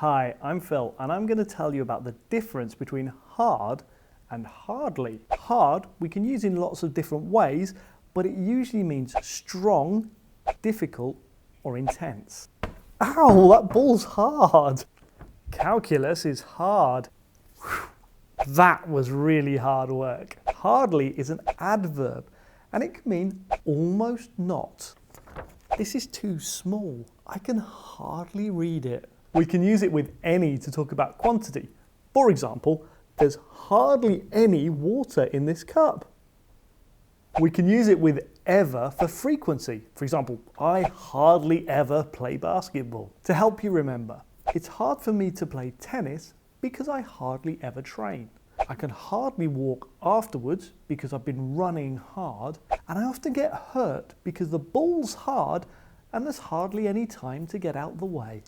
Hi, I'm Phil, and I'm going to tell you about the difference between hard and hardly. Hard we can use in lots of different ways, but it usually means strong, difficult, or intense. Ow, that ball's hard! Calculus is hard. Whew. That was really hard work. Hardly is an adverb, and it can mean almost not. This is too small. I can hardly read it. We can use it with any to talk about quantity. For example, there's hardly any water in this cup. We can use it with ever for frequency. For example, I hardly ever play basketball. To help you remember, it's hard for me to play tennis because I hardly ever train. I can hardly walk afterwards because I've been running hard, and I often get hurt because the ball's hard and there's hardly any time to get out the way.